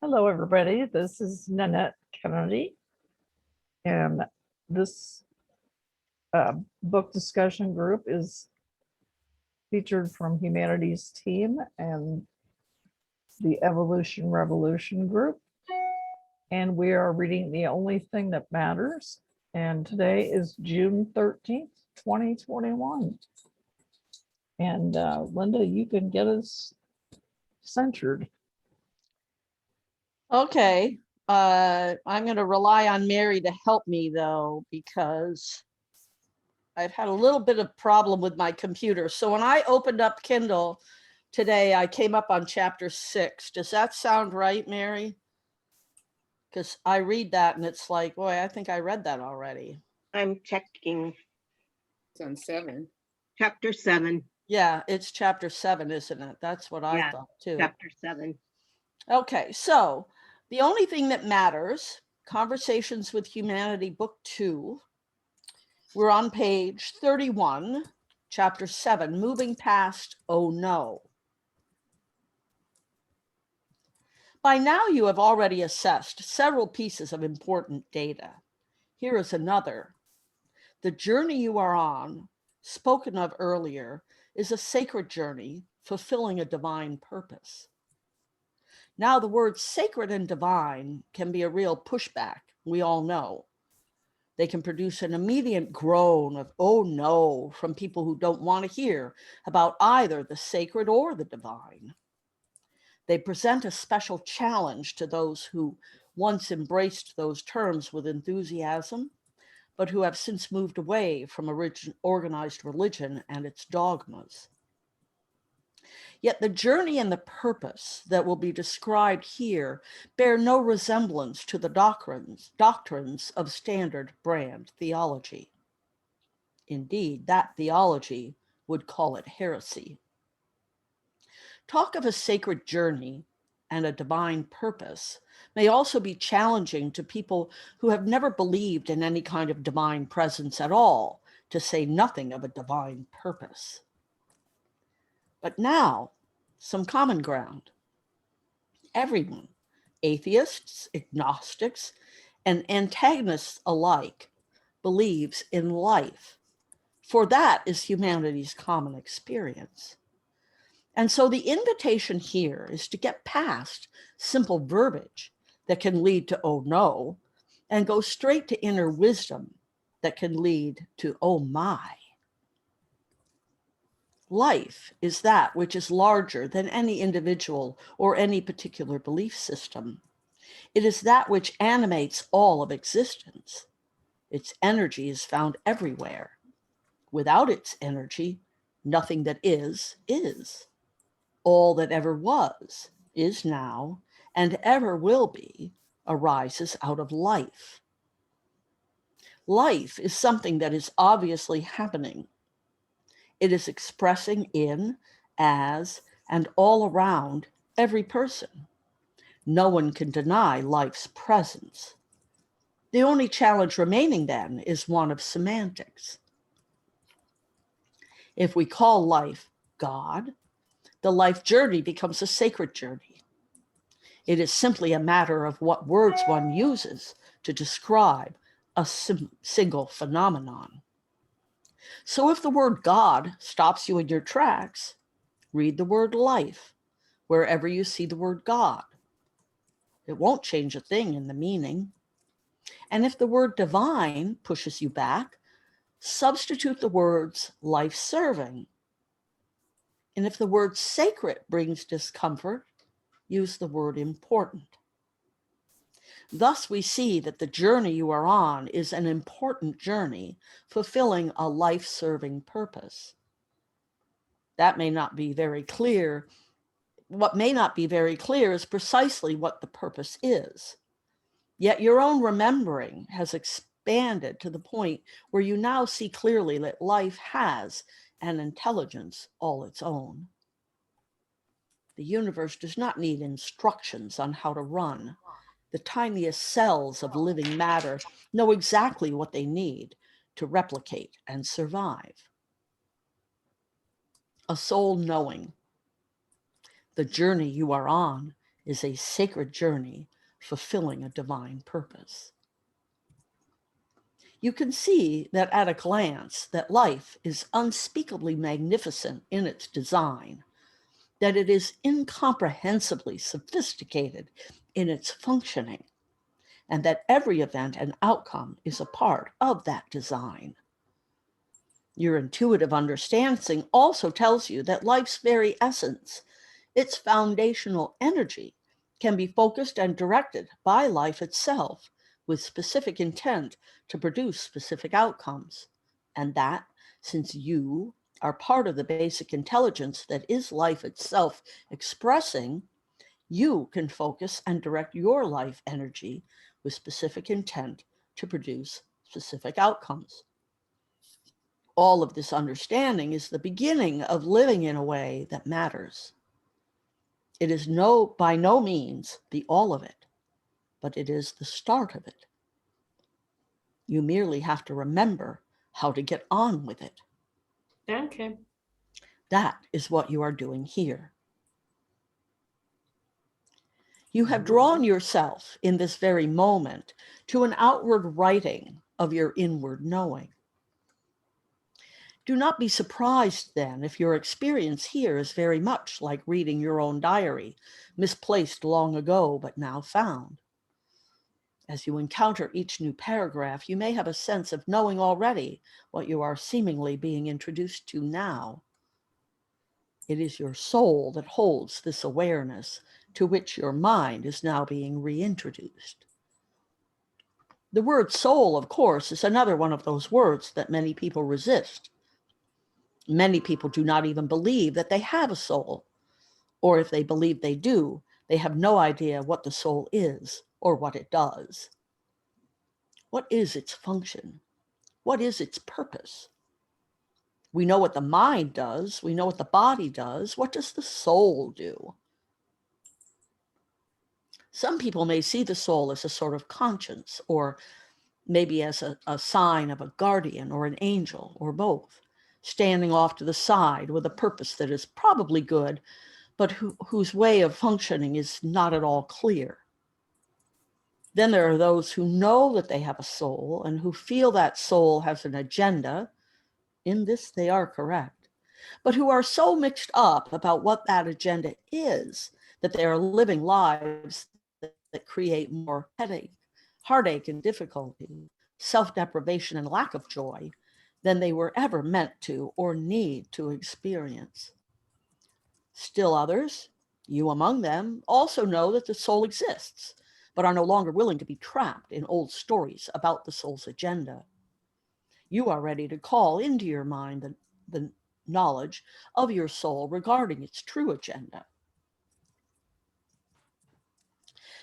Hello, everybody. This is Nanette Kennedy, and this book discussion group is featured from Humanities Team and the Evolution Revolution group. And we are reading The Only Thing That Matters. And today is June 13th, 2021. And Linda, you can get us centered. Okay, I'm going to rely on Mary to help me though, because I've had a little bit of problem with my computer. So when I opened up Kindle today, I came up on chapter 6. Does that sound right, Mary? Because I read that and it's like, boy, I think I read that already. I'm checking. It's on 7. Chapter 7. Yeah, it's chapter 7, isn't it? That's what I thought too. Chapter 7. Okay, so The Only Thing That Matters, Conversations with Humanity, Book 2. We're on page 31, chapter 7, Moving Past Oh No. By now you have already assessed several pieces of important data. Here is another. The journey you are on, spoken of earlier, is a sacred journey fulfilling a divine purpose. Now, the words sacred and divine can be a real pushback, we all know. They can produce an immediate groan of, oh no, from people who don't want to hear about either the sacred or the divine. They present a special challenge to those who once embraced those terms with enthusiasm, but who have since moved away from organized religion and its dogmas. Yet the journey and the purpose that will be described here bear no resemblance to the doctrines of standard brand theology. Indeed, that theology would call it heresy. Talk of a sacred journey and a divine purpose may also be challenging to people who have never believed in any kind of divine presence at all, to say nothing of a divine purpose. But now, some common ground. Everyone, atheists, agnostics, and antagonists alike, believes in life, for that is humanity's common experience. And so the invitation here is to get past simple verbiage that can lead to oh no, and go straight to inner wisdom that can lead to oh my. Life is that which is larger than any individual or any particular belief system. It is that which animates all of existence. Its energy is found everywhere. Without its energy, nothing that is. All that ever was, is now, and ever will be, arises out of life. Life is something that is obviously happening. It is expressing in, as, and all around every person. No one can deny life's presence. The only challenge remaining then is one of semantics. If we call life God, the life journey becomes a sacred journey. It is simply a matter of what words one uses to describe a single phenomenon. So if the word God stops you in your tracks, read the word life wherever you see the word God. It won't change a thing in the meaning. And if the word divine pushes you back, substitute the words life-serving. And if the word sacred brings discomfort, use the word important. Thus, we see that the journey you are on is an important journey, fulfilling a life-serving purpose. That may not be very clear. What may not be very clear is precisely what the purpose is. Yet your own remembering has expanded to the point where you now see clearly that life has an intelligence all its own. The universe does not need instructions on how to run. The tiniest cells of living matter know exactly what they need to replicate and survive. A soul knowing. The journey you are on is a sacred journey fulfilling a divine purpose. You can see that at a glance that life is unspeakably magnificent in its design, that it is incomprehensibly sophisticated in its functioning, and that every event and outcome is a part of that design. Your intuitive understanding also tells you that life's very essence, its foundational energy, can be focused and directed by life itself with specific intent to produce specific outcomes. And that, since you are part of the basic intelligence that is life itself expressing, you can focus and direct your life energy with specific intent to produce specific outcomes. All of this understanding is the beginning of living in a way that matters. It is by no means the all of it, but it is the start of it. You merely have to remember how to get on with it. Okay. That is what you are doing here. You have drawn yourself in this very moment to an outward writing of your inward knowing. Do not be surprised then if your experience here is very much like reading your own diary, misplaced long ago but now found. As you encounter each new paragraph, you may have a sense of knowing already what you are seemingly being introduced to now. It is your soul that holds this awareness to which your mind is now being reintroduced. The word soul, of course, is another one of those words that many people resist. Many people do not even believe that they have a soul, or if they believe they do, they have no idea what the soul is or what it does. What is its function? What is its purpose? We know what the mind does. We know what the body does. What does the soul do? Some people may see the soul as a sort of conscience, or maybe as a sign of a guardian or an angel, or both, standing off to the side with a purpose that is probably good, but whose way of functioning is not at all clear. Then there are those who know that they have a soul and who feel that soul has an agenda. In this, they are correct, but who are so mixed up about what that agenda is that they are living lives that create more heartache and difficulty, self-deprivation and lack of joy than they were ever meant to or need to experience. Still others, you among them, also know that the soul exists, but are no longer willing to be trapped in old stories about the soul's agenda. You are ready to call into your mind the knowledge of your soul regarding its true agenda.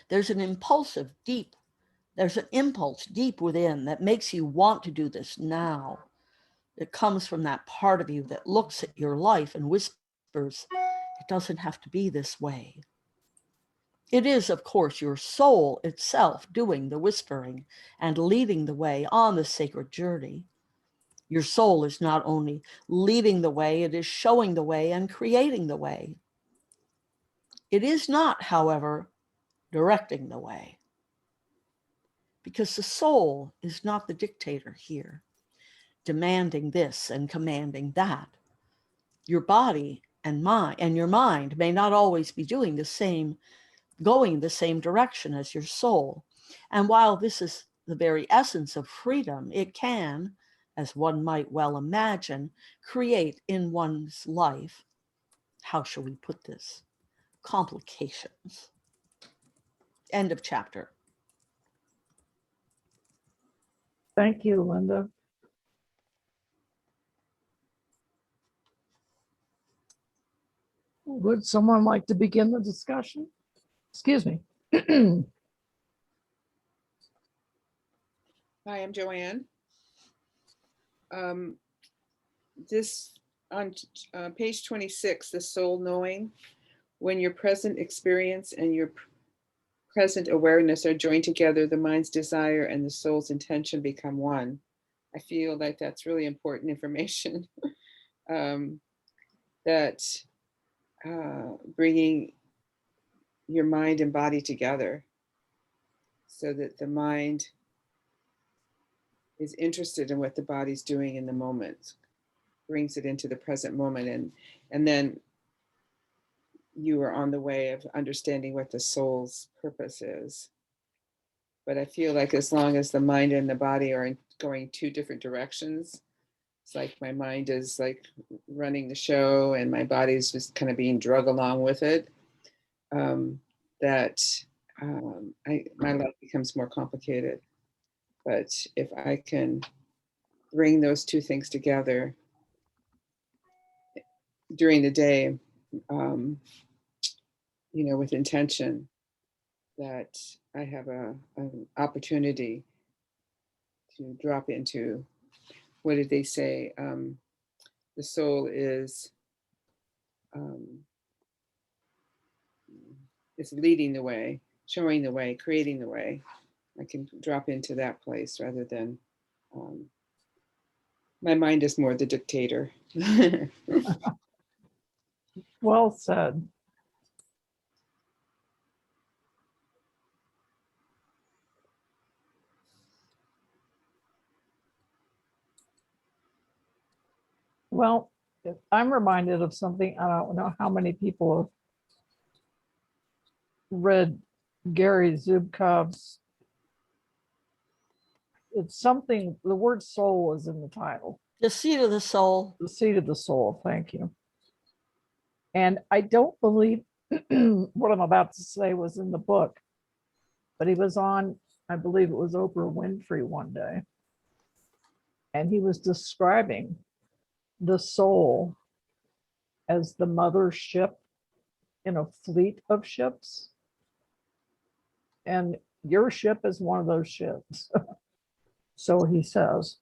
There's an impulse deep within that makes you want to do this now. It comes from that part of you that looks at your life and whispers, it doesn't have to be this way. It is, of course, your soul itself doing the whispering and leading the way on the sacred journey. Your soul is not only leading the way, it is showing the way and creating the way. It is not, however, directing the way, because the soul is not the dictator here, demanding this and commanding that. Your body and your mind may not always be going the same direction as your soul. And while this is the very essence of freedom, it can, as one might well imagine, create in one's life, how shall we put this, complications. End of chapter. Thank you, Linda. Would someone like to begin the discussion? Excuse me. Hi, I'm Joanne. This on page 26, the soul knowing, when your present experience and your present awareness are joined together, the mind's desire and the soul's intention become one. I feel like that's really important information. That bringing your mind and body together, so that the mind is interested in what the body's doing in the moment, brings it into the present moment, and then you are on the way of understanding what the soul's purpose is. But I feel like as long as the mind and the body are going two different directions, it's like my mind is like running the show and my body's just kind of being drug along with it, my life becomes more complicated. But if I can bring those two things together during the day, with intention, that I have an opportunity to drop into, what did they say? The soul is leading the way, showing the way, creating the way. I can drop into that place rather than my mind is more the dictator. Well said. Well, I'm reminded of something. I don't know how many people have read Gary Zubkov's. It's something, the word soul is in the title. The seat of the soul. The seat of the soul. Thank you. And I don't believe what I'm about to say was in the book, but he was on, I believe it was Oprah Winfrey one day. And he was describing the soul as the mothership in a fleet of ships. And your ship is one of those ships. So he says.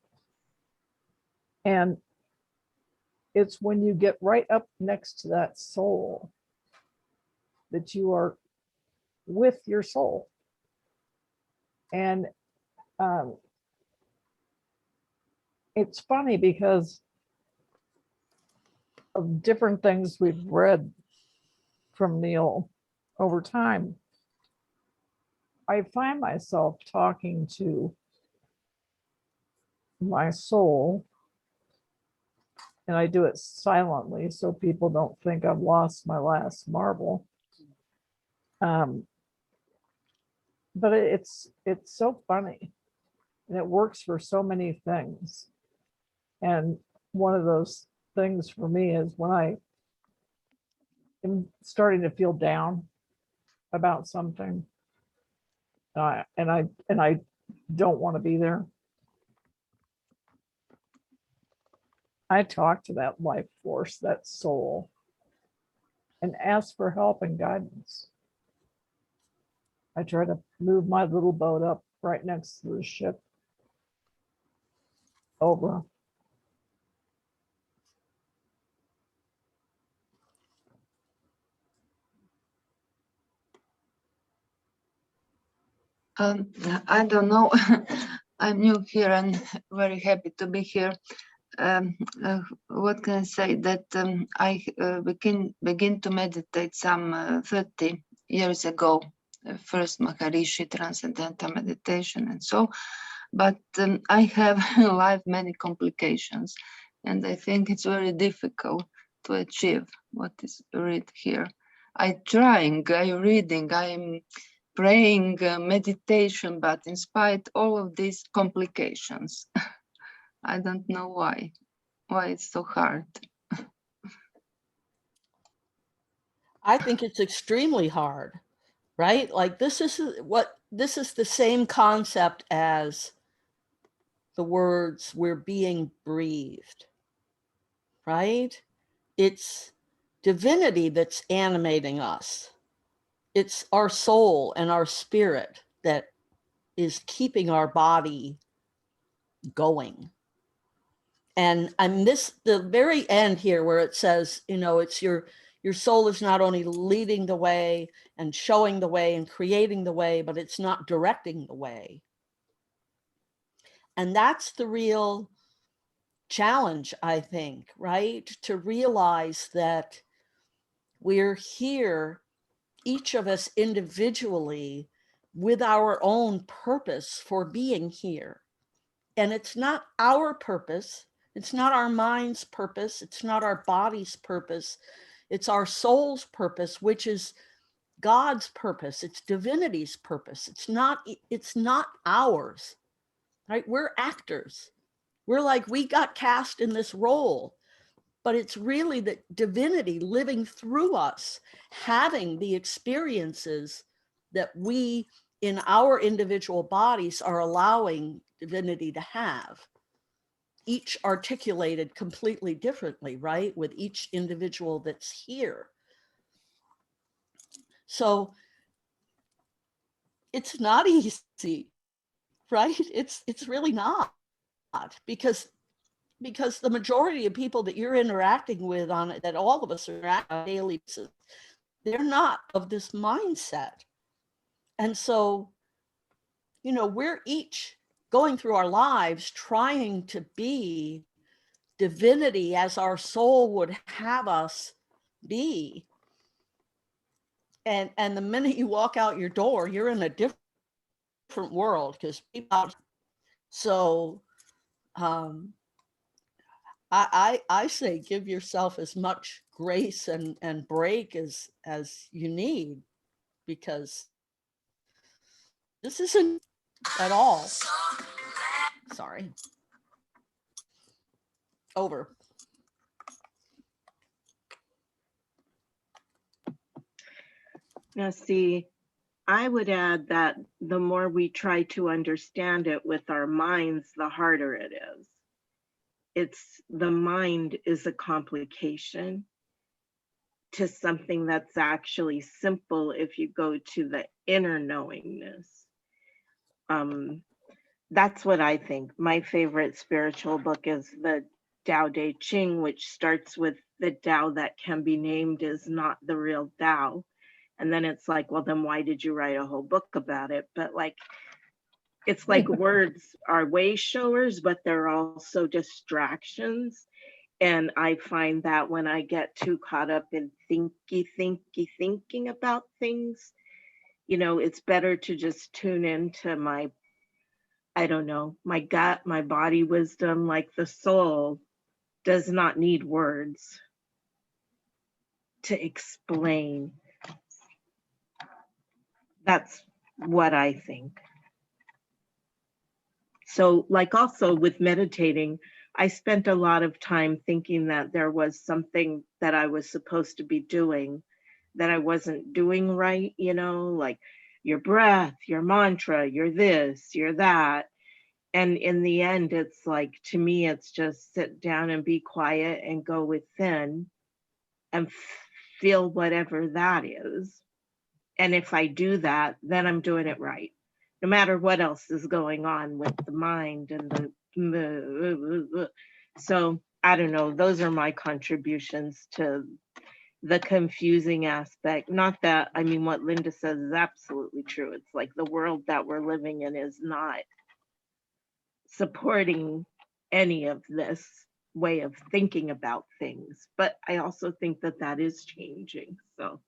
And it's when you get right up next to that soul that you are with your soul. And it's funny because of different things we've read from Neale over time. I find myself talking to my soul, and I do it silently so people don't think I've lost my last marble. But it's so funny, and it works for so many things. And one of those things for me is when I am starting to feel down about something, and I don't want to be there. I talk to that life force, that soul, and ask for help and guidance. I try to move my little boat up right next to the ship over. I don't know. I'm new here and very happy to be here. What can I say? That I begin to meditate some 30 years ago. First Maharishi, Transcendental Meditation, and so. But I have in life many complications, and I think it's very difficult to achieve what is read here. I'm trying, I'm reading, I'm praying, meditation, but in spite all of these complications, I don't know why it's so hard. I think it's extremely hard, right? Like this is the same concept as the words "we're being breathed," right? It's divinity that's animating us. It's our soul and our spirit that is keeping our body going. And the very end here where it says, it's your soul is not only leading the way and showing the way and creating the way, but it's not directing the way. And that's the real challenge, I think, right? To realize that we're here each of us individually with our own purpose for being here. And it's not our purpose. It's not our mind's purpose. It's not our body's purpose. It's our soul's purpose, which is God's purpose. It's divinity's purpose. It's not ours, right? We're actors. We're like, we got cast in this role, but it's really the divinity living through us, having the experiences that we in our individual bodies are allowing divinity to have, each articulated completely differently, right? With each individual that's here. So it's not easy, right? It's really not, because the majority of people that you're interacting with on it, that all of us are on a daily basis, they're not of this mindset. And so, you know, we're each going through our lives trying to be divinity as our soul would have us be. And the minute you walk out your door, you're in a different world, because people. So I say give yourself as much grace and break as you need, because this isn't at all. Sorry. Over. Now, see, I would add that the more we try to understand it with our minds, the harder it is. The mind is a complication to something that's actually simple if you go to the inner knowingness. That's what I think. My favorite spiritual book is the Tao Te Ching, which starts with the Tao that can be named is not the real Tao. And then it's like, well, then why did you write a whole book about it? But like, it's like words are way showers, but they're also distractions. And I find that when I get too caught up in thinking about things, you know, it's better to just tune into my, I don't know, my gut, my body wisdom. Like the soul does not need words to explain. That's what I think. So like also with meditating, I spent a lot of time thinking that there was something that I was supposed to be doing that I wasn't doing right, you know, like your breath, your mantra, your this, your that. And in the end, it's like, to me, it's just sit down and be quiet and go within and feel whatever that is. And if I do that, then I'm doing it right, no matter what else is going on with the mind and the. So I don't know. Those are my contributions to the confusing aspect. Not that, I mean, what Linda says is absolutely true. It's like the world that we're living in is not supporting any of this way of thinking about things. But I also think that that is changing. So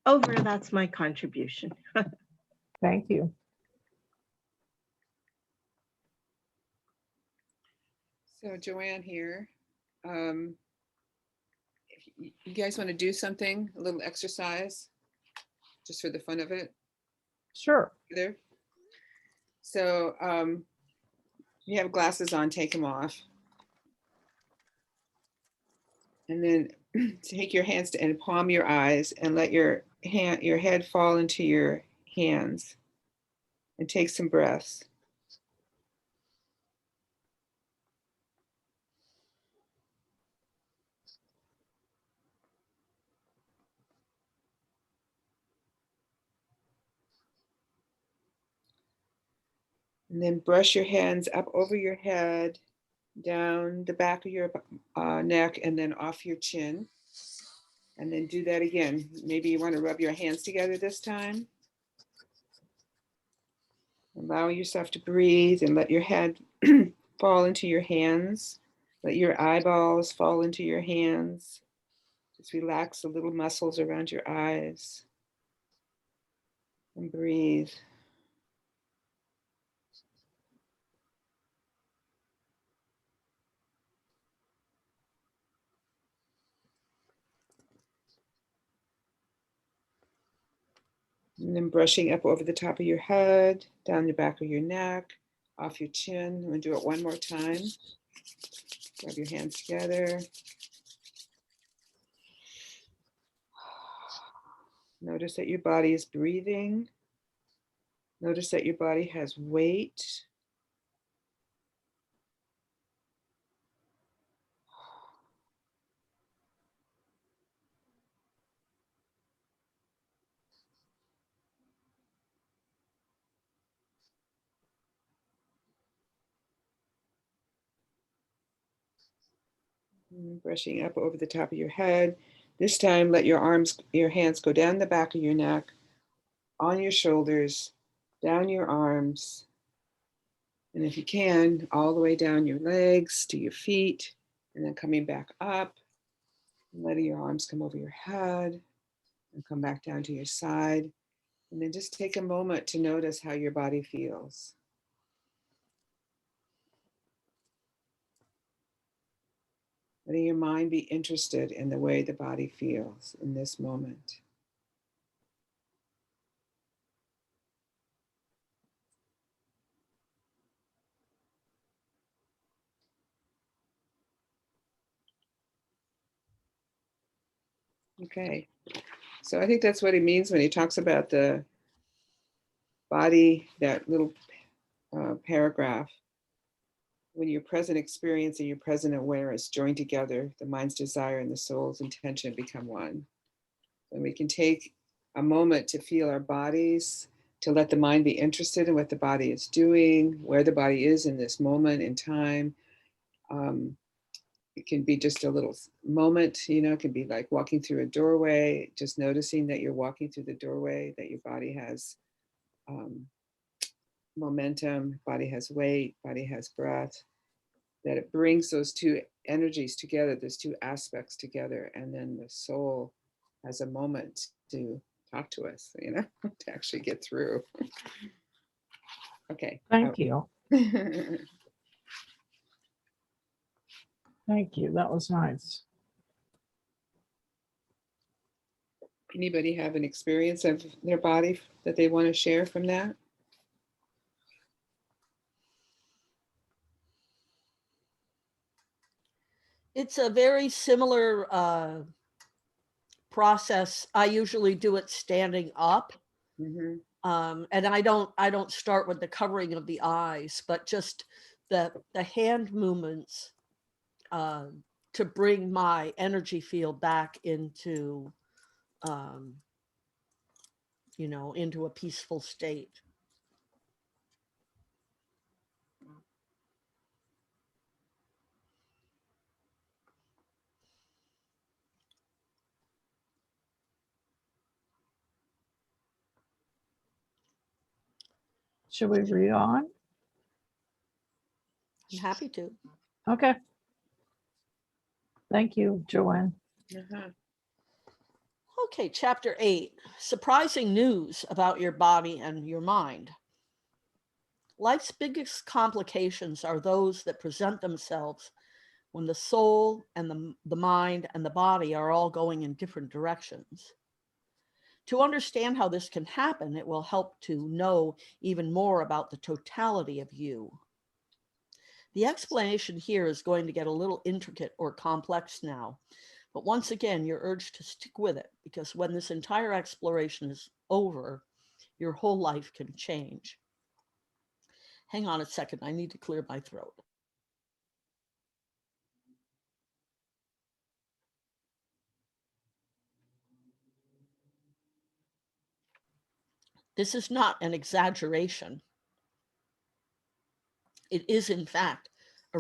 over, that's my contribution. Thank you. So Joanne here. If you guys want to do something, a little exercise, just for the fun of it. Sure. There. So you have glasses on, take them off. And then take your hands and palm your eyes and let your head fall into your hands and take some breaths. And then brush your hands up over your head, down the back of your neck, and then off your chin. And then do that again. Maybe you want to rub your hands together this time. Allow yourself to breathe and let your head fall into your hands. Let your eyeballs fall into your hands. Just relax the little muscles around your eyes. And breathe. And then brushing up over the top of your head, down the back of your neck, off your chin. I'm going to do it one more time. Grab your hands together. Notice that your body is breathing. Notice that your body has weight. And brushing up over the top of your head. This time, let your hands go down the back of your neck, on your shoulders, down your arms, and if you can, all the way down your legs to your feet, and then coming back up, and letting your arms come over your head, and come back down to your side. And then just take a moment to notice how your body feels. Letting your mind be interested in the way the body feels in this moment. Okay, so I think that's what he means when he talks about the body, that little paragraph. When your present experience and your present awareness join together, the mind's desire and the soul's intention become one. And we can take a moment to feel our bodies, to let the mind be interested in what the body is doing, where the body is in this moment in time. It can be just a little moment, it can be like walking through a doorway, just noticing that you're walking through the doorway, that your body has momentum, body has weight, body has breath, that it brings those two energies together, those two aspects together, and then the soul has a moment to talk to us, to actually get through. Okay. Thank you. Thank you. That was nice. Anybody have an experience of their body that they want to share from that? It's a very similar process. I usually do it standing up. Mm-hmm. And I don't start with the covering of the eyes, but just the hand movements to bring my energy field back into into a peaceful state. Should we read on? I'm happy to. Okay. Thank you, Joanne. Uh-huh. Okay, chapter 8, surprising news about your body and your mind. Life's biggest complications are those that present themselves when the soul and the mind and the body are all going in different directions. To understand how this can happen, it will help to know even more about the totality of you. The explanation here is going to get a little intricate or complex now, but once again, you're urged to stick with it because when this entire exploration is over, your whole life can change. Hang on a second, I need to clear my throat. This is not an exaggeration. It is, in fact, a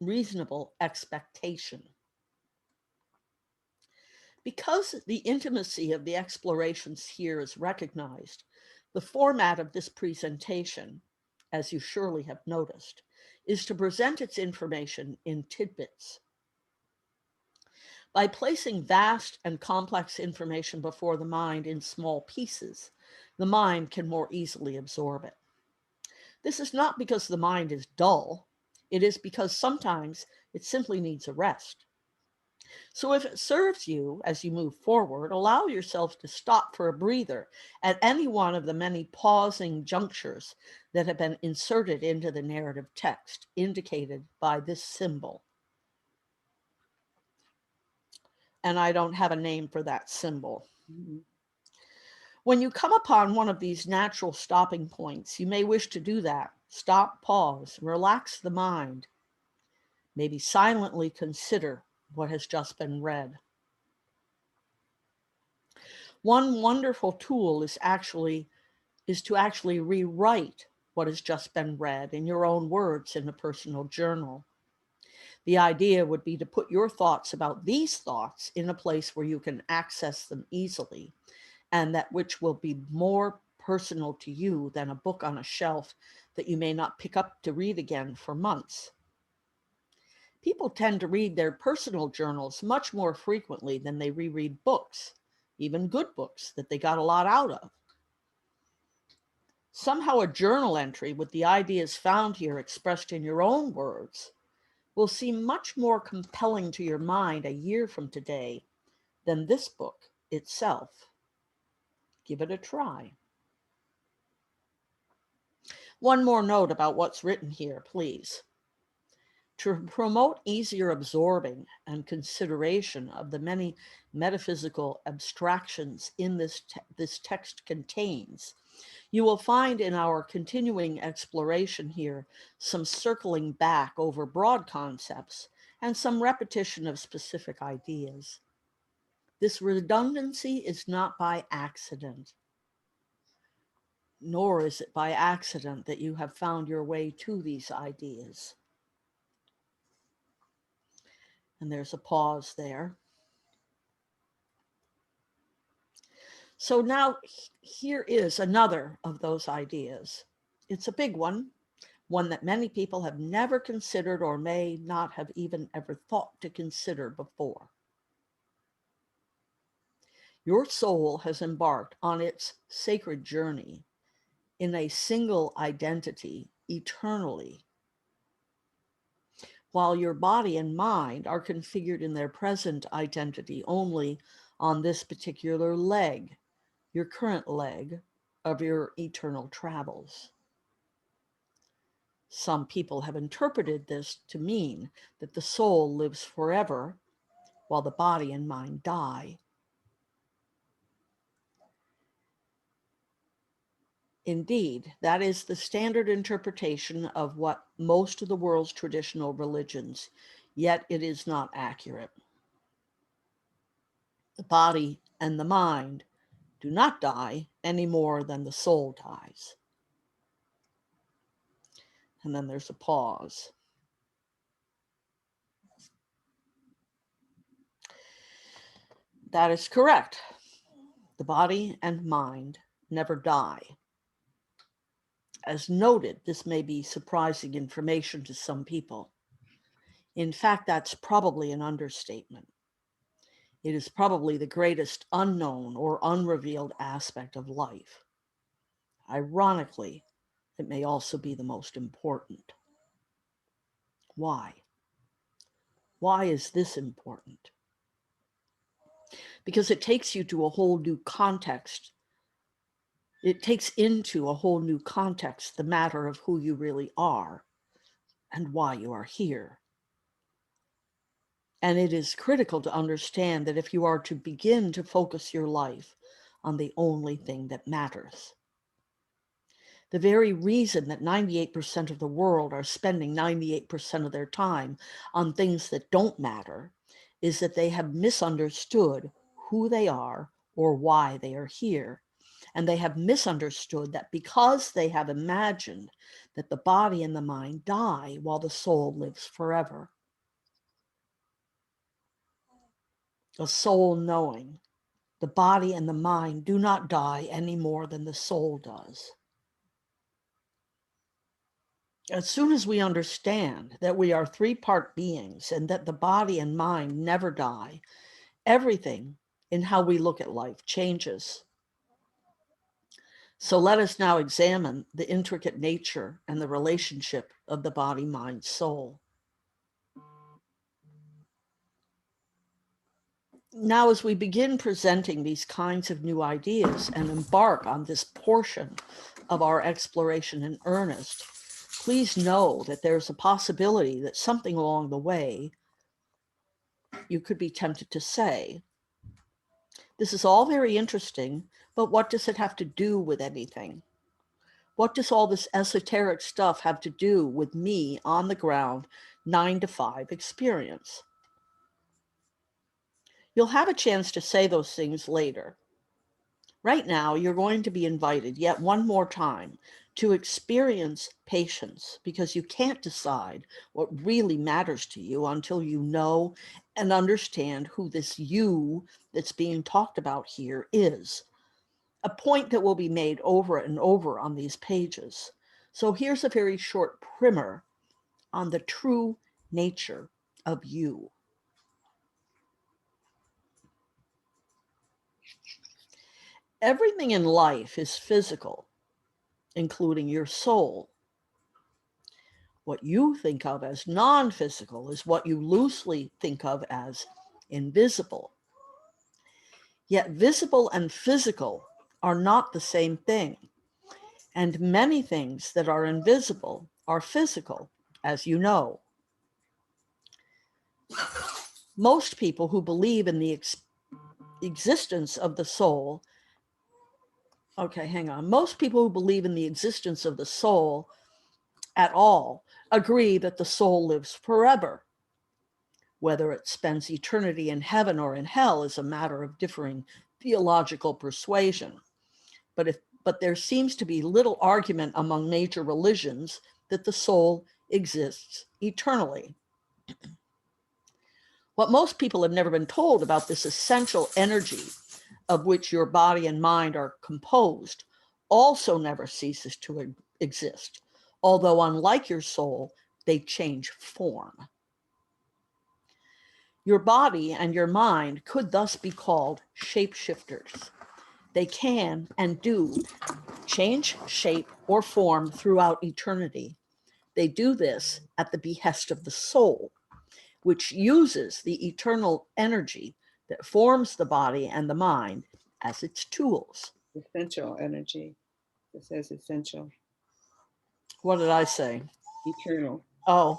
reasonable expectation. Because the intimacy of the explorations here is recognized, the format of this presentation, as you surely have noticed, is to present its information in tidbits. By placing vast and complex information before the mind in small pieces, the mind can more easily absorb it. This is not because the mind is dull. It is because sometimes it simply needs a rest. So if it serves you as you move forward, allow yourself to stop for a breather at any one of the many pausing junctures that have been inserted into the narrative text, indicated by this symbol. And I don't have a name for that symbol. When you come upon one of these natural stopping points, you may wish to do that. Stop, pause, relax the mind. Maybe silently consider what has just been read. One wonderful tool is to actually rewrite what has just been read in your own words in a personal journal. The idea would be to put your thoughts about these thoughts in a place where you can access them easily, and that which will be more personal to you than a book on a shelf that you may not pick up to read again for months. People tend to read their personal journals much more frequently than they reread books, even good books that they got a lot out of. Somehow a journal entry with the ideas found here expressed in your own words will seem much more compelling to your mind a year from today than this book itself. Give it a try. One more note about what's written here, please. To promote easier absorbing and consideration of the many metaphysical abstractions in this text contains, you will find in our continuing exploration here some circling back over broad concepts and some repetition of specific ideas. This redundancy is not by accident, nor is it by accident that you have found your way to these ideas. And there's a pause there. So now here is another of those ideas. It's a big one that many people have never considered or may not have even ever thought to consider before. Your soul has embarked on its sacred journey in a single identity eternally, while your body and mind are configured in their present identity only on this particular leg, your current leg of your eternal travels. Some people have interpreted this to mean that the soul lives forever while the body and mind die. Indeed, that is the standard interpretation of what most of the world's traditional religions, yet it is not accurate. The body and the mind do not die any more than the soul dies. And then there's a pause. That is correct. The body and mind never die. As noted, this may be surprising information to some people. In fact, that's probably an understatement. It is probably the greatest unknown or unrevealed aspect of life. Ironically, it may also be the most important. Why? Why is this important? Because it takes you to a whole new context. It takes into a whole new context the matter of who you really are and why you are here. And it is critical to understand that if you are to begin to focus your life on the only thing that matters, the very reason that 98% of the world are spending 98% of their time on things that don't matter is that they have misunderstood who they are or why they are here. And they have misunderstood that because they have imagined that the body and the mind die while the soul lives forever. A soul knowing the body and the mind do not die any more than the soul does. As soon as we understand that we are three-part beings and that the body and mind never die, Everything in how we look at life changes. So let us now examine the intricate nature and the relationship of the body, mind, soul. Now, as we begin presenting these kinds of new ideas and embark on this portion of our exploration in earnest, please know that there's a possibility that something along the way you could be tempted to say, this is all very interesting, but what does it have to do with anything? What does all this esoteric stuff have to do with me on the ground, 9 to 5 experience? You'll have a chance to say those things later. Right now, you're going to be invited yet one more time to experience patience, because you can't decide what really matters to you until you know and understand who this you that's being talked about here is. A point that will be made over and over on these pages. So here's a very short primer on the true nature of you. Everything in life is physical, including your soul. What you think of as non-physical is what you loosely think of as invisible. Yet visible and physical are not the same thing. And many things that are invisible are physical, as you know. Most people who believe in the existence of the soul, most people who believe in the existence of the soul at all agree that the soul lives forever. Whether it spends eternity in heaven or in hell is a matter of differing theological persuasion. But there seems to be little argument among major religions that the soul exists eternally. What most people have never been told about this essential energy of which your body and mind are composed also never ceases to exist, although unlike your soul, they change form. Your body and your mind could thus be called shapeshifters. They can and do change shape or form throughout eternity. They do this at the behest of the soul, which uses the eternal energy that forms the body and the mind as its tools. Essential energy. It says essential. What did I say? Eternal. Oh,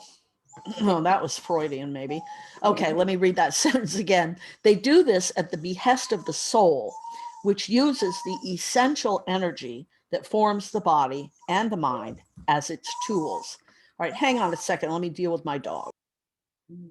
no, that was Freudian maybe. Okay, let me read that sentence again. They do this at the behest of the soul, which uses the essential energy that forms the body and the mind as its tools. All right, hang on a second. Let me deal with my dog. Mm.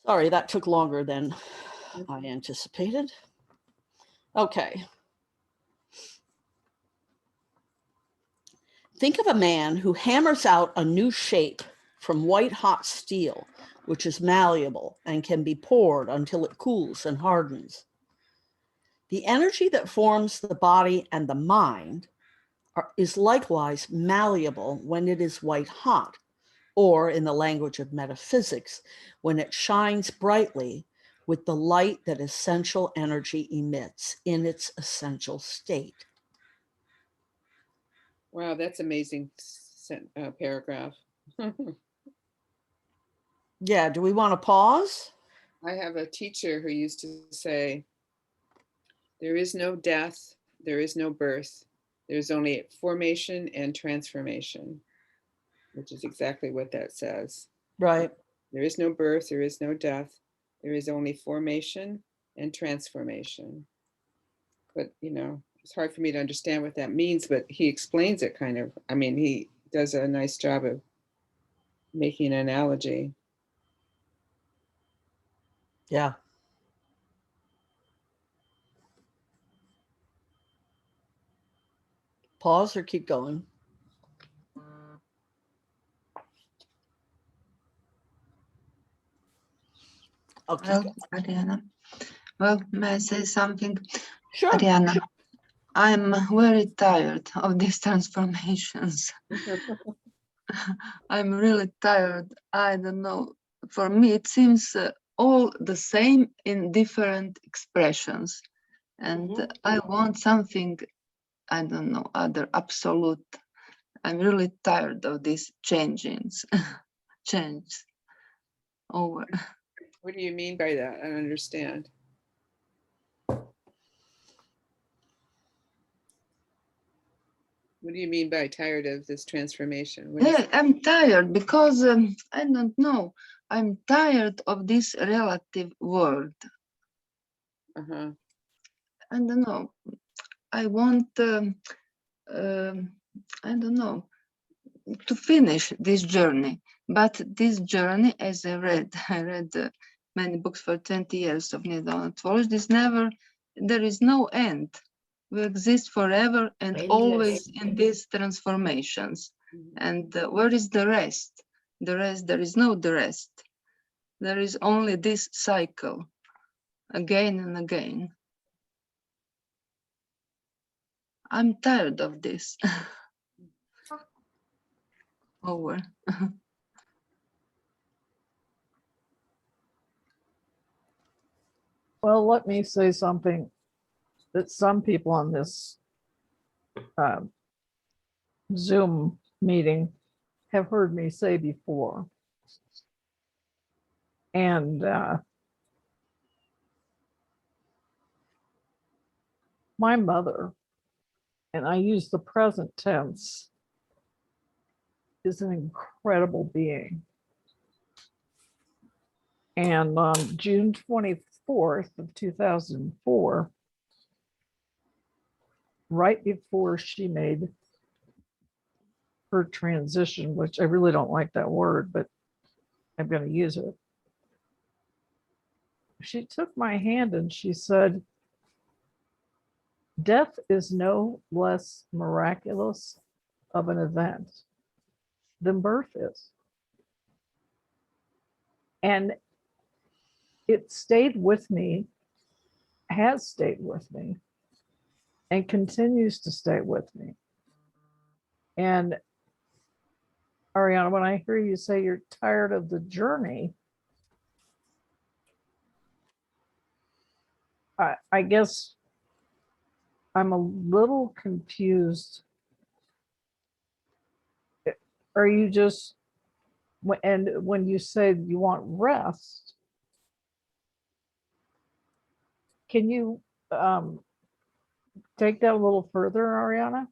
Sorry, that took longer than I anticipated. Okay. Think of a man who hammers out a new shape from white hot steel, which is malleable and can be poured until it cools and hardens. The energy that forms the body and the mind is likewise malleable when it is white hot, or in the language of metaphysics, when it shines brightly with the light that essential energy emits in its essential state. Wow, that's amazing paragraph. Yeah, do we want to pause? I have a teacher who used to say, there is no death, there is no birth. There's only formation and transformation, which is exactly what that says. Right. There is no birth, there is no death. There is only formation and transformation. But, it's hard for me to understand what that means, but he explains it kind of. I mean, he does a nice job of making an analogy. Yeah. Pause or keep going? I'll keep Well, going. Ariana. Well, may I say something? Sure. Ariana, I'm very tired of these transformations. I'm really tired. I don't know. For me, it seems all the same in different expressions. And I want something, I don't know, other absolute. I'm really tired of these changings. Change over. What do you mean by that? I don't understand. What do you mean by tired of this transformation? What is Yeah, I'm tired because I don't know. I'm tired of this relative world. uh-huh. I don't know. I want, I don't know, to finish this journey. But this journey, as I read, I read many books for 20 years of Neale Walsch. There is no end. We exist forever and Endless. always in these transformations. And where is the rest? The rest, there is no the rest. There is only this cycle, again and again. I'm tired of this. Over. Well, let me say something that some people on this Zoom meeting have heard me say before. And my mother, and I use the present tense, is an incredible being. And on June 24th of 2004, right before she made her transition, which I really don't like that word, but I'm going to use it. She took my hand and she said, "Death is no less miraculous of an event than birth is." And it stayed with me, has stayed with me, and continues to stay with me. And Ariana, when I hear you say you're tired of the journey, I guess I'm a little confused. Are you just, and when you said you want rest, can you take that a little further, Ariana?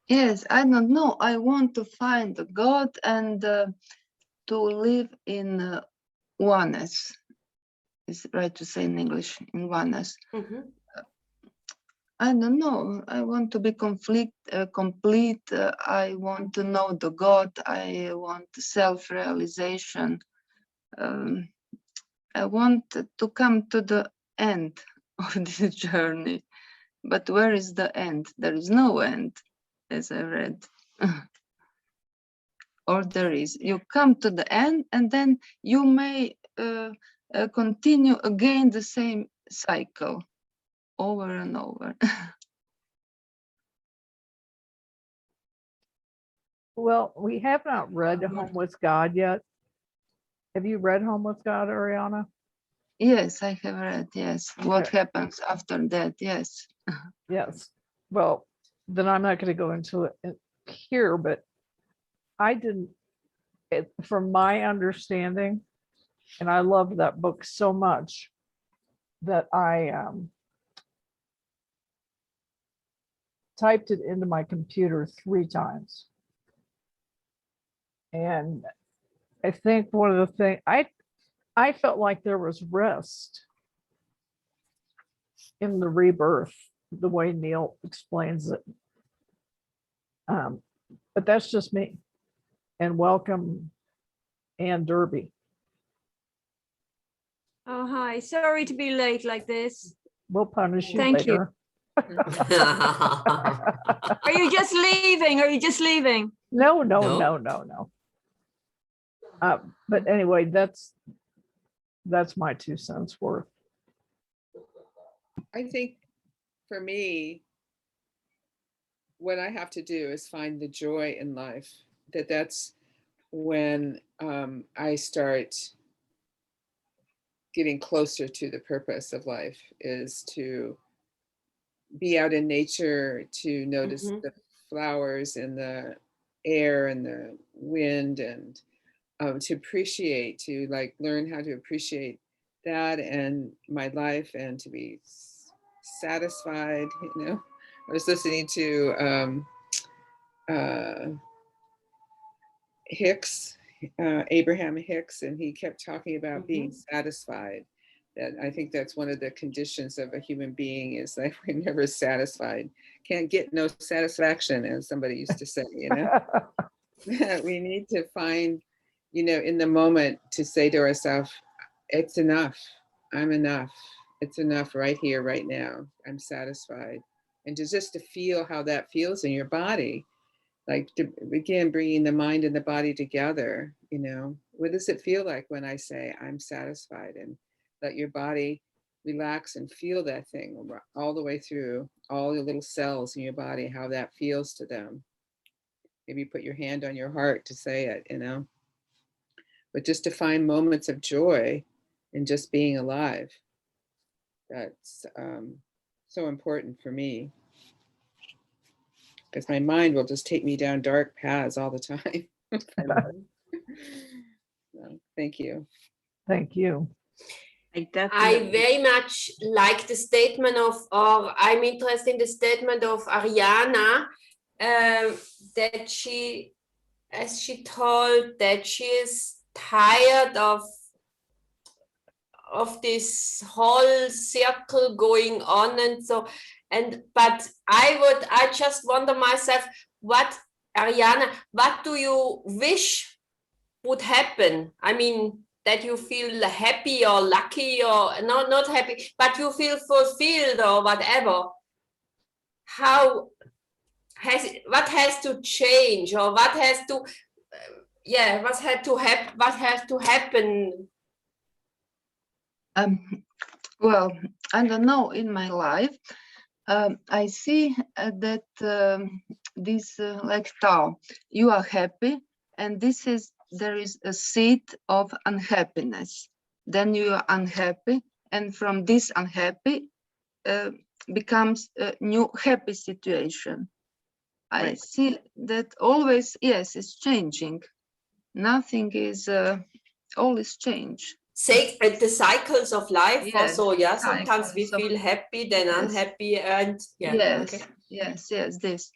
Yes, I don't know. I want to find God and to live in oneness. Is right to say in English, in oneness. I don't know. I want to be complete. I want to know the God. I want self-realization. I want to come to the end of this journey. But where is the end? There is no end, as I read. Or there is. You come to the end and then you may continue again the same cycle over and over. Well, we have not read Home with God yet. Have you read Home with God, Ariana? Yes, I have read, yes. What Okay. happens after that, yes. Yes. Well, then I'm not going to go into it here, but I didn't, from my understanding, and I loved that book so much that I typed it into my computer 3 times. And I think one of the things I felt like there was rest in the rebirth, the way Neale explains it. But that's just me. And welcome, Ann Derby. Oh, hi. Sorry to be late like this. We'll punish you Thank you. later. Are you just leaving? Are you just leaving? No. No. But anyway, that's my 2 cents worth. I think for me, what I have to do is find the joy in life. That's when I start getting closer to the purpose of life, is to be out in nature, to notice the flowers and the air and the wind, and to appreciate, to like learn how to appreciate that and my life, and to be satisfied. You know, I was listening to Hicks, Abraham Hicks, and he kept talking about being satisfied. That I think that's one of the conditions of a human being, is like we're never satisfied. Can't get no satisfaction, as somebody used to say, you know. We need to find, you know, in the moment, to say to ourselves, it's enough. I'm enough. It's enough right here, right now. I'm satisfied. And just to feel how that feels in your body, like to begin bringing the mind and the body together. You know, what does it feel like when I say I'm satisfied? And let your body relax and feel that thing all the way through all your little cells in your body, how that feels to them. Maybe put your hand on your heart to say it, you know. But just to find moments of joy and just being alive. That's so important for me, because my mind will just take me down dark paths all the time. So, thank you. Thank you. I I definitely, very much like the statement or I'm interested in the statement of Ariana, that she, as she told, that she is tired of this whole circle going on, and so, but I just wonder myself, Ariana, what do you wish would happen? I mean, that you feel happy or lucky, or not happy, but you feel fulfilled or whatever. What has to change, or what has to what has to happen? Well, I don't know, in my life, I see that this, like Tao, you are happy, and there is a seed of unhappiness. Then you are unhappy, and from this unhappy becomes a new happy situation. I Right. see that always, yes, it's changing. Nothing is, all is change. Say the cycles of life Yes, also, yeah. Sometimes we cycles of- feel happy, then yes. unhappy, and yeah. Yes, Okay. yes, this.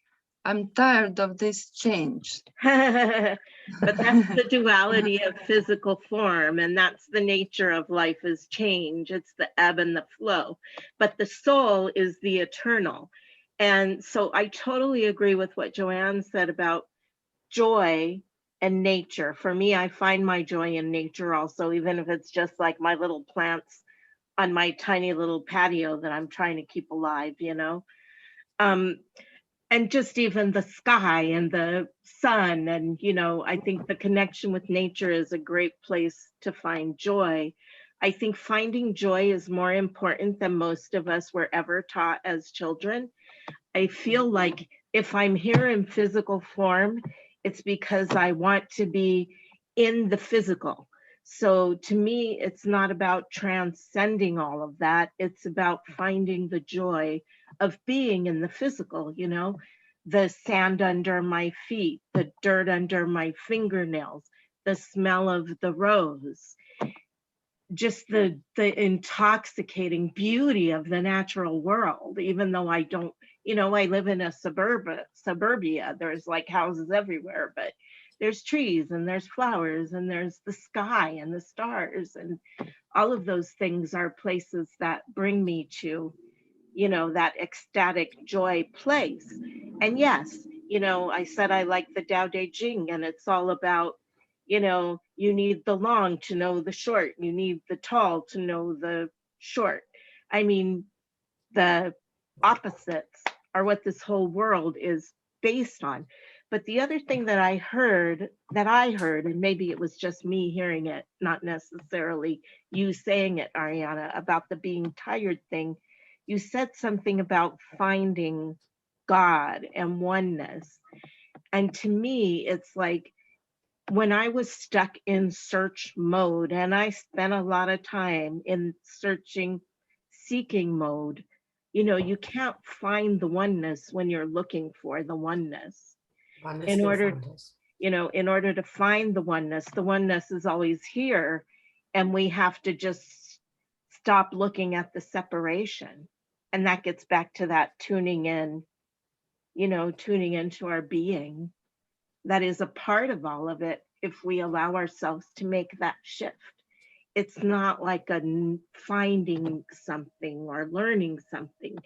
I'm tired of this change. but that's the duality of physical form, and that's the nature of life, is change. It's the ebb and the flow, but the soul is the eternal. And so I totally agree with what Joanne said about joy and nature. For me, I find my joy in nature also, even if it's just like my little plants on my tiny little patio that I'm trying to keep alive, you know. And just even the sky and the sun, and you know, I think the connection with nature is a great place to find joy. I think finding joy is more important than most of us were ever taught as children. I feel like if I'm here in physical form, it's because I want to be in the physical. So to me, it's not about transcending all of that. It's about finding the joy of being in the physical, you know, the sand under my feet, the dirt under my fingernails, the smell of the rose, just the intoxicating beauty of the natural world. Even though I don't, you know, I live in a suburbia, there's like houses everywhere, but there's trees and there's flowers and there's the sky and the stars, and all of those things are places that bring me to you know, that ecstatic joy place. And yes, you know, I said I like the Tao Te Ching, and it's all about, you know, you need the long to know the short, you need the tall to know the short. I mean, the opposites are what this whole world is based on. But the other thing that I heard, and maybe it was just me hearing it, not necessarily you saying it, Ariana, about the being tired thing, you said something about finding God and oneness. And to me, it's like when I was stuck in search mode, and I spent a lot of time in seeking mode, you know, you can't find the oneness when you're looking for the oneness. In order, you know, in order to find the oneness is always here, and we have to just stop looking at the separation. And that gets back to that tuning in, you know, tuning into our being. That is a part of all of it if we allow ourselves to make that shift. It's not like a finding something or learning something.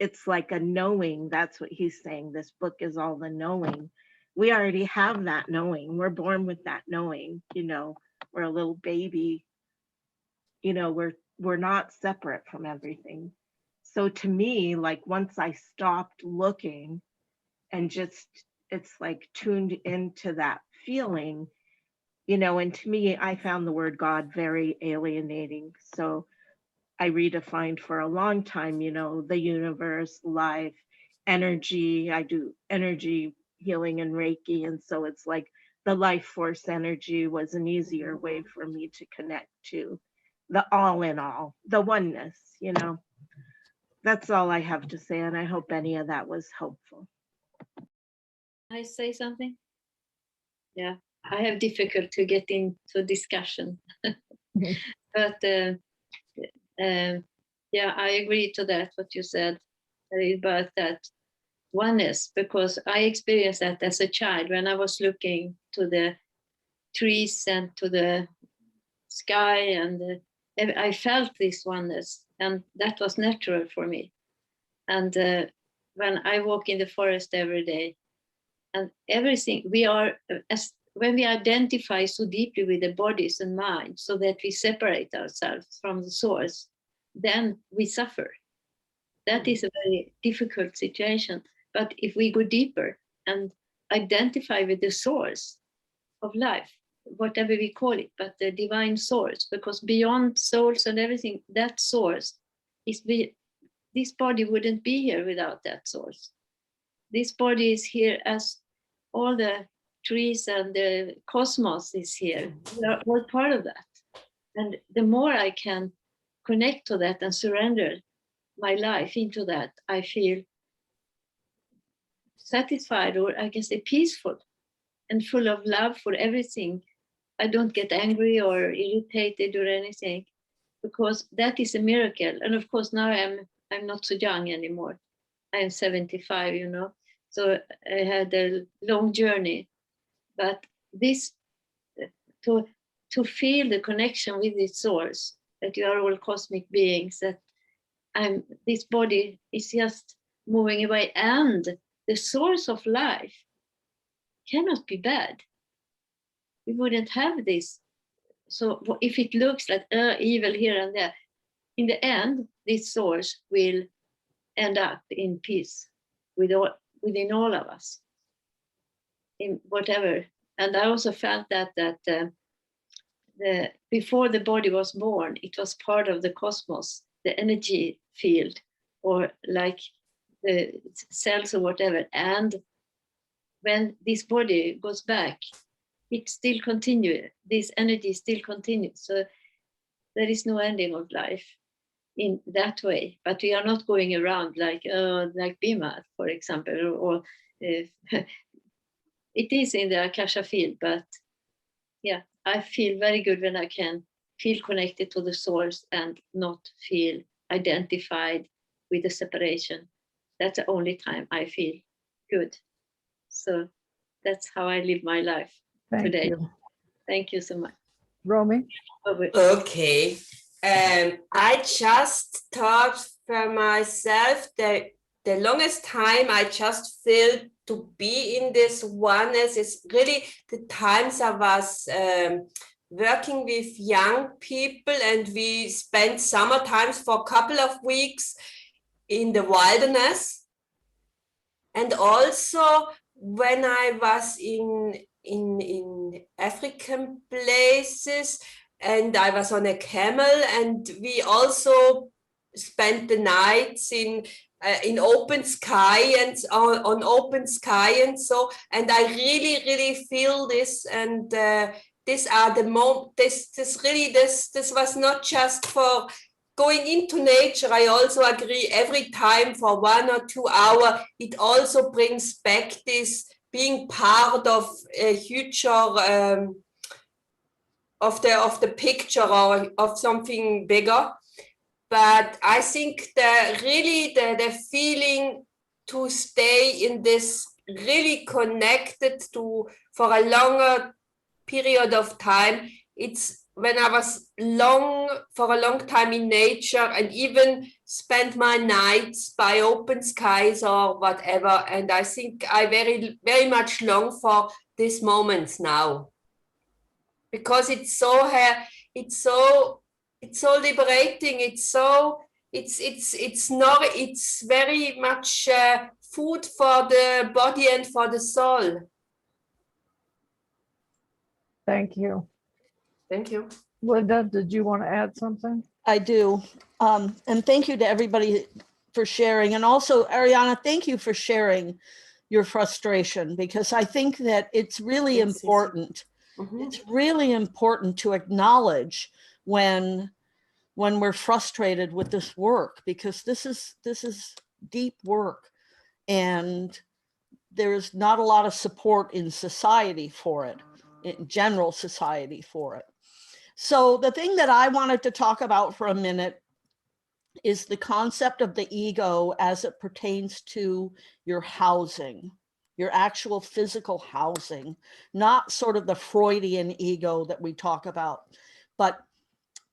It's like a knowing. That's what he's saying. This book is all the knowing. We already have that knowing. We're born with that knowing, you know, we're a little baby, you know, we're not separate from everything. So to me, like once I stopped looking and just, it's like tuned into that feeling, you know, and to me, I found the word God very alienating. So I redefined for a long time, you know, the universe, life, energy. I do energy healing and Reiki. And so it's like the life force energy was an easier way for me to connect to the all in all, the oneness, you know. That's all I have to say. And I hope any of that was helpful. I say something? Yeah, I have difficult to get into discussion, but yeah, I agree to that, what you said about that oneness, because I experienced that as a child when I was looking to the trees and to the sky, and I felt this oneness, and that was natural for me. And when I walk in the forest every day, and everything, we are, as when we identify so deeply with the bodies and mind, so that we separate ourselves from the source, then we suffer. That is a very difficult situation. But if we go deeper and identify with the source of life, whatever we call it, but the divine source, because beyond souls and everything, that source is, this body wouldn't be here without that source. This body is here as all the trees and the cosmos is here. We are all part of that. And the more I can connect to that and surrender my life into that, I feel satisfied, or I can say peaceful and full of love for everything. I don't get angry or irritated or anything, because that is a miracle. And of course, now I'm not so young anymore. I'm 75, you know. So I had a long journey, but this, to feel the connection with this source, that you are all cosmic beings, that this body is just moving away, and the source of life cannot be bad. We wouldn't have this. So if it looks like evil here and there, in the end, this source will end up in peace within all of us, in whatever. And I also felt that before the body was born, it was part of the cosmos, the energy field, or like the cells or whatever. And when this body goes back, it still continues. This energy still continues. So there is no ending of life in that way. But we are not going around like Bima, for example, or it is in the Akasha field. But yeah, I feel very good when I can feel connected to the source and not feel identified with the separation. That's the only time I feel good. So that's how I live my life today. You. Thank you so much. Romy? Okay. I just thought for myself, the longest time I just felt to be in this oneness is really the times I was working with young people, and we spent summer times for a couple of weeks in the wilderness. And also when I was in African places, and I was on a camel, and we also spent the nights in open sky and on open sky, and so, and I really feel this, and these are the this was not just for going into nature. I also agree, every time for 1 or 2 hours, it also brings back this being part of a huge of the picture or of something bigger. But I think the feeling to stay in this really connected to for a longer period of time, it's when I was for a long time in nature, and even spent my nights by open skies or whatever. And I think I very much long for these moments now, because it's so liberating. It's very much food for the body and for the soul. Thank you. Thank you. Linda, did you want to add something? I do. And thank you to everybody for sharing. And also, Ariana, thank you for sharing your frustration, because I think that it's really important. Mhm. It's really important to acknowledge when we're frustrated with this work, because this is deep work, and there's not a lot of support in society for it, in general society for it. So the thing that I wanted to talk about for a minute is the concept of the ego as it pertains to your housing, your actual physical housing, not sort of the Freudian ego that we talk about, but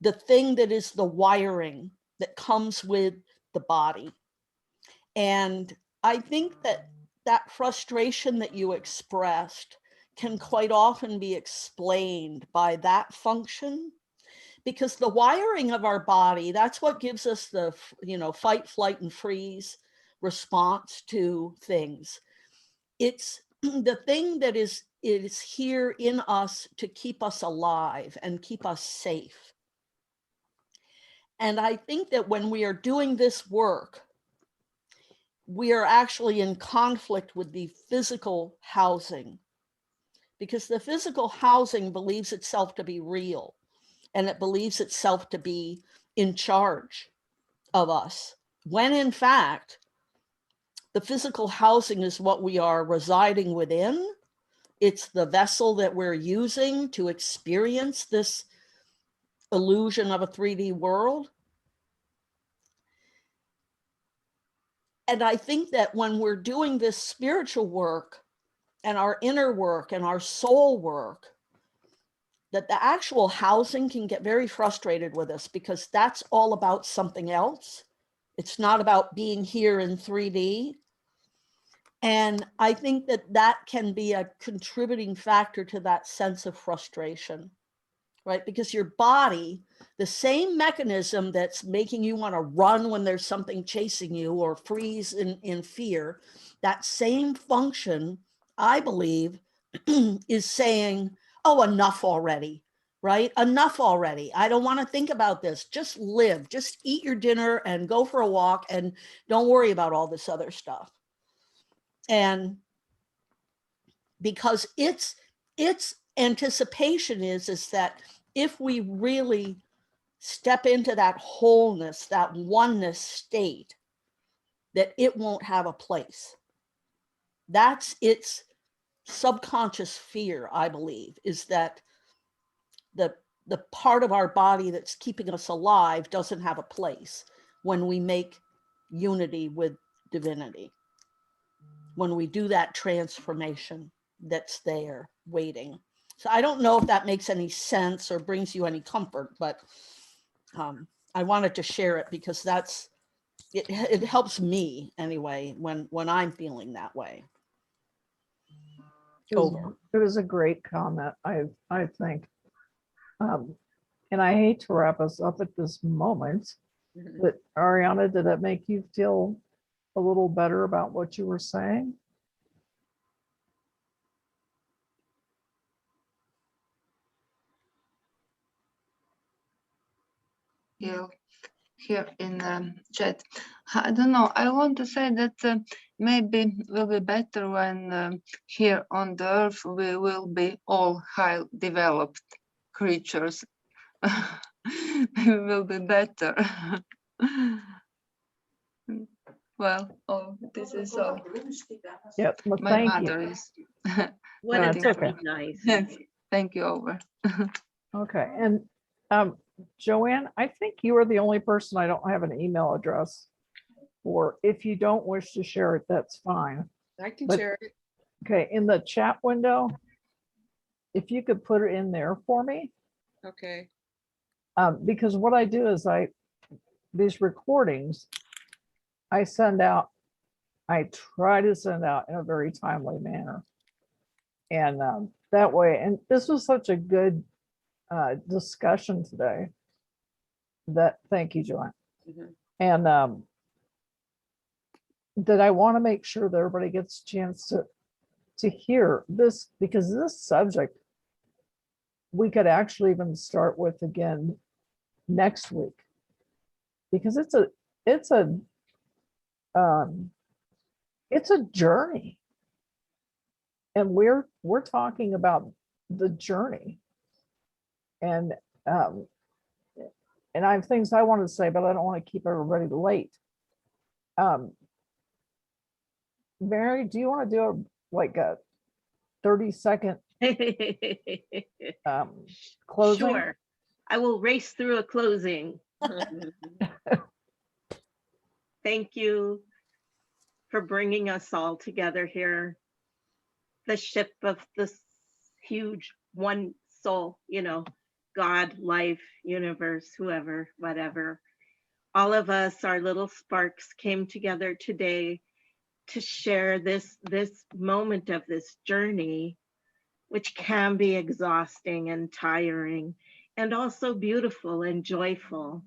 the thing that is the wiring that comes with the body. And I think that that frustration that you expressed can quite often be explained by that function, because the wiring of our body, that's what gives us the, fight, flight, and freeze response to things. It's the thing that is here in us to keep us alive and keep us safe. And I think that when we are doing this work, we are actually in conflict with the physical housing, because the physical housing believes itself to be real, and it believes itself to be in charge of us, when in fact, the physical housing is what we are residing within. It's the vessel that we're using to experience this illusion of a 3D world. And I think that when we're doing this spiritual work and our inner work and our soul work, that the actual housing can get very frustrated with us, because that's all about something else. It's not about being here in 3D. And I think that that can be a contributing factor to that sense of frustration, right? Because your body, the same mechanism that's making you want to run when there's something chasing you or freeze in fear, that same function, I believe, is saying, oh, enough already, right? Enough already. I don't want to think about this. Just live, just eat your dinner and go for a walk, and don't worry about all this other stuff. And because its anticipation is that if we really step into that wholeness, that oneness state, that it won't have a place. That's its subconscious fear, I believe, is that the part of our body that's keeping us alive doesn't have a place when we make unity with divinity, when we do that transformation that's there waiting. So I don't know if that makes any sense or brings you any comfort, but I wanted to share it because that's it helps me anyway when I'm feeling that way. It was a great comment, I think. And I hate to wrap us up at this moment, Mhm. but Ariana, did that make you feel a little better about what you were saying? Yeah, here in chat. I don't know. I want to say that maybe will be better when here on the earth we will be all high developed creatures. Maybe will be better. Well, oh, this is all. Yep, well, My thank mother you. is. Wouldn't it's that okay. be nice? Yes, thank you, over. Okay, and Joanne, I think you are the only person I don't have an email address for. If you don't wish to share it, that's fine. I can But- share it. Okay, in the chat window, if you could put it in there for me, Okay. because what I do is these recordings, I try to send out in a very timely manner. And that way, and this was such a good discussion today. Thank you, Joanne. Mhm. And that I want to make sure that everybody gets a chance to hear this, because this subject we could actually even start with again next week, because it's a journey, and we're talking about the journey, and I have things I want to say, but I don't want to keep everybody late. Mary, do you want to do a 30-second closing? Sure. I will race through a closing. Thank you for bringing us all together here. The ship of this huge one soul, God, life, universe, whoever, whatever. All of us, our little sparks, came together today to share this moment of this journey, which can be exhausting and tiring, and also beautiful and joyful.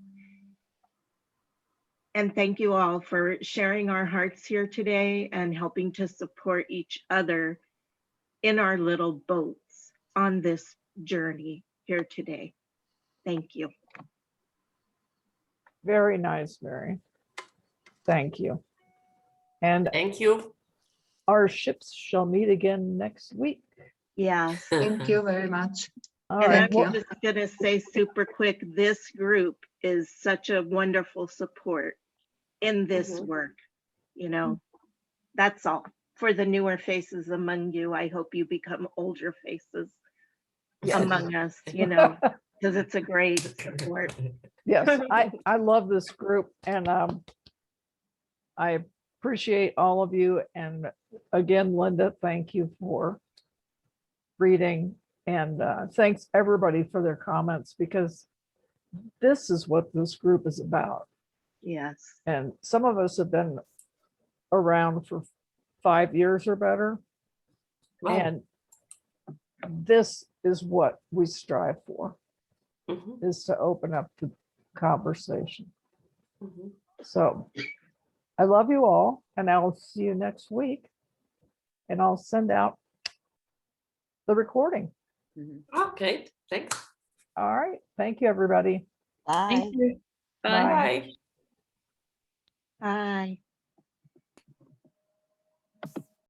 And thank you all for sharing our hearts here today and helping to support each other in our little boats on this journey here today. Thank you. Very nice, Mary. Thank you. And Thank you. our ships shall meet again next week. Yes. Thank you very much. All And right. Thank I'm you. just gonna say super quick, this group is such a wonderful support in this Mhm. work, That's all. For the newer faces among you, I hope you become older faces among us, because it's a great support. Yes, I love this group, and I appreciate all of you. And again, Linda, thank you for reading, and thanks everybody for their comments, because this is what this group is about. Yes. And some of us have been around for 5 years or better, Wow. and this is what we strive for, Mhm, is to open up the conversation. mhm. So I love you all, and I'll see you next week, and I'll send out the recording. Mhm. Okay, thanks. All right. Thank you, everybody. Bye. Thank you. Bye. Bye. Bye. Bye.